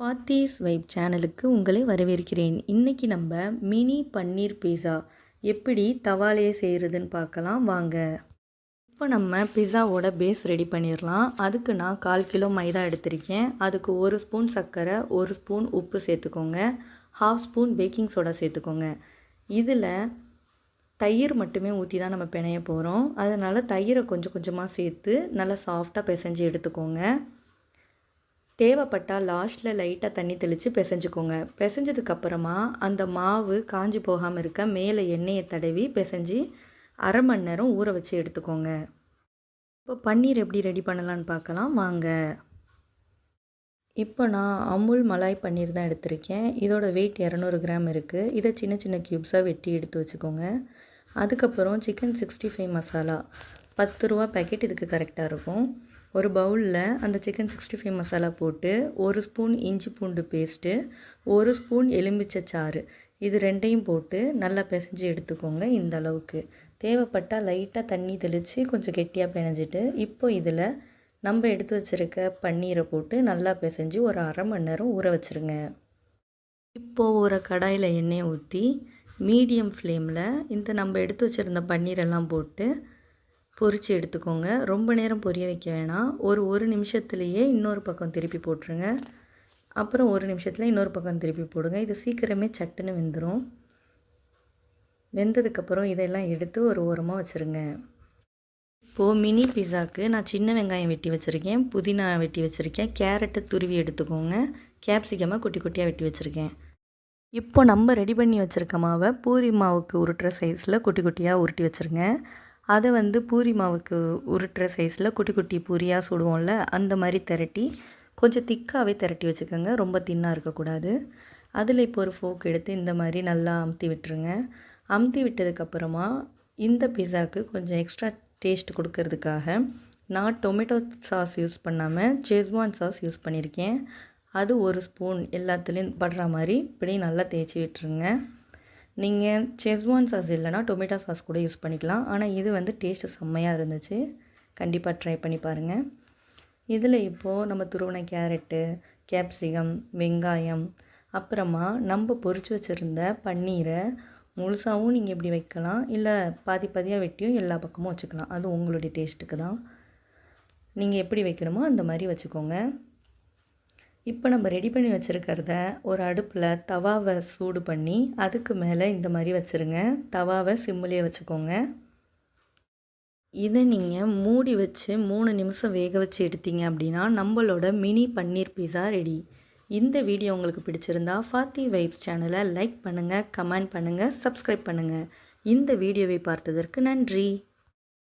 Fathi's vibe சேனலுக்கு உங்களை வரவேற்கிறேன். இன்றைக்கி நம்ம மினி பன்னீர் பீஸா எப்படி தவாலையே செய்கிறதுன்னு பார்க்கலாம் வாங்க. இப்போ நம்ம பிஸாவோட பேஸ் ரெடி பண்ணிடலாம். அதுக்கு நான் 1/4 கிலோ மைதா எடுத்திருக்கேன். அதுக்கு 1 ஸ்பூன் சர்க்கரை, 1 ஸ்பூன் உப்பு சேர்த்துக்கோங்க. 1/2 ஸ்பூன் பேக்கிங் சோடா சேர்த்துக்கோங்க. இதில் தயிர் மட்டுமே ஊற்றி தான் நம்ம பிணைய போகிறோம். அதனால் தயிரை கொஞ்சம் கொஞ்சமாக சேர்த்து நல்லா சாஃப்டாக பிசைஞ்சு எடுத்துக்கோங்க. தேவைப்பட்டால் லாஸ்ட்டில் லைட்டாக தண்ணி தெளித்து பிசைஞ்சுக்கோங்க. பிசைஞ்சதுக்கப்புறமா அந்த மாவு காஞ்சி போகாமல் இருக்க மேலே எண்ணெயை தடவி பிசைஞ்சு 1/2 மணி நேரம் ஊற வச்சு எடுத்துக்கோங்க. இப்போ பன்னீர் எப்படி ரெடி பண்ணலான்னு பார்க்கலாம் வாங்க. இப்போ நான் அமுல் மலாய் பன்னீர் தான் எடுத்திருக்கேன். இதோட வெயிட் 200 கிராம் இருக்குது. இதை சின்ன சின்ன க்யூப்ஸாக வெட்டி எடுத்து வச்சுக்கோங்க. அதுக்கப்புறம் சிக்கன் 65 மசாலா 10 ரூபா பேக்கெட் இதுக்கு கரெக்டாக இருக்கும். ஒரு பவுலில் அந்த சிக்கன் 65 மசாலா போட்டு 1 ஸ்பூன் இஞ்சி பூண்டு பேஸ்ட்டு, 1 ஸ்பூன் எலுமிச்சை சாறு, இது ரெண்டையும் போட்டு நல்லா பிசைஞ்சு எடுத்துக்கோங்க. இந்த அளவுக்கு தேவைப்பட்டால் லைட்டாக தண்ணி தெளித்து கொஞ்சம் கெட்டியாக பிணைஞ்சிட்டு இப்போ இதில் நம்ம எடுத்து வச்சுருக்க பன்னீரை போட்டு நல்லா பிசைஞ்சு ஒரு 1/2 மணி நேரம் ஊற வச்சுருங்க. இப்போது ஒரு கடாயில் எண்ணெயை ஊற்றி மீடியம் ஃப்ளேமில் இந்த நம்ம எடுத்து வச்சுருந்த பன்னீரெல்லாம் போட்டு பொரித்து எடுத்துக்கோங்க. ரொம்ப நேரம் பொரிய வைக்க வேணாம். ஒரு நிமிஷத்துலேயே இன்னொரு பக்கம் திருப்பி போட்டுருங்க. அப்புறம் 1 நிமிஷத்தில் இன்னொரு பக்கம் திருப்பி போடுங்க. இது சீக்கிரமே சட்டுன்னு வெந்துடும். வெந்ததுக்கப்புறம் இதெல்லாம் எடுத்து ஒரு ஓரமாக வச்சுருங்க. இப்போது மினி பிஸாவுக்கு நான் சின்ன வெங்காயம் வெட்டி வச்சுருக்கேன், புதினா வெட்டி வச்சுருக்கேன், கேரட்டை துருவி எடுத்துக்கோங்க, கேப்சிகமாக குட்டி குட்டியாக வெட்டி வச்சுருக்கேன். இப்போ நம்ம ரெடி பண்ணி வச்சுருக்க மாவை பூரி மாவுக்கு உருட்டுற சைஸில் குட்டி குட்டியாக உருட்டி வச்சுருங்க. அதை பூரி மாவுக்கு உருட்டுற சைஸில் குட்டி குட்டி பூரியாக சுடுவோம்ல, அந்த மாதிரி திரட்டி கொஞ்சம் திக்காகவே திரட்டி வச்சுக்கோங்க. ரொம்ப தின்னாக இருக்கக்கூடாது. அதில் இப்போ ஒரு ஃபோக் எடுத்து இந்த மாதிரி நல்லா அமுத்தி விட்டுருங்க. அமுத்தி விட்டதுக்கப்புறமா இந்த பிஸாவுக்கு கொஞ்சம் எக்ஸ்ட்ரா டேஸ்ட் கொடுக்கறதுக்காக நான் டொமேட்டோ சாஸ் யூஸ் பண்ணாமல் செஸ்வான் சாஸ் யூஸ் பண்ணியிருக்கேன். அது 1 ஸ்பூன் எல்லாத்துலேயும் படுற மாதிரி இப்படி நல்லா தேய்ச்சி விட்டுருங்க. நீங்கள் செஸ்வான் சாஸ் இல்லைனா டொமேட்டோ சாஸ் கூட யூஸ் பண்ணிக்கலாம். ஆனால் இது டேஸ்ட்டு செம்மையாக இருந்துச்சு. கண்டிப்பாக ட்ரை பண்ணி பாருங்கள். இதில் இப்போது நம்ம துருவின கேரட்டு, கேப்சிகம், வெங்காயம், அப்புறமா நம்ம பொரித்து வச்சுருந்த பன்னீரை முழுசாகவும் நீங்கள் இப்படி வைக்கலாம், இல்லை பாதி பாதியாக வெட்டியும் எல்லா பக்கமும் வச்சுக்கலாம். அது உங்களுடைய டேஸ்ட்டுக்கு தான். நீங்கள் எப்படி வைக்கணுமோ அந்த மாதிரி வச்சுக்கோங்க. இப்போ நம்ம ரெடி பண்ணி வச்சுருக்கிறத ஒரு அடுப்பில் தவாவை சூடு பண்ணி அதுக்கு மேலே இந்த மாதிரி வச்சுருங்க. தவாவை சிம்மிலே வச்சுக்கோங்க. இதை நீங்கள் மூடி வச்சு 3 நிமிஷம் வேக வச்சு எடுத்தீங்க அப்படின்னா நம்மளோட மினி பன்னீர் பீஸா ரெடி. இந்த வீடியோ உங்களுக்கு பிடிச்சிருந்தா ஃபாத்தி வைப்ஸ் சேனலை லைக் பண்ணுங்கள், கமெண்ட் பண்ணுங்கள், சப்ஸ்கிரைப் பண்ணுங்கள். இந்த வீடியோவை பார்த்ததற்கு நன்றி.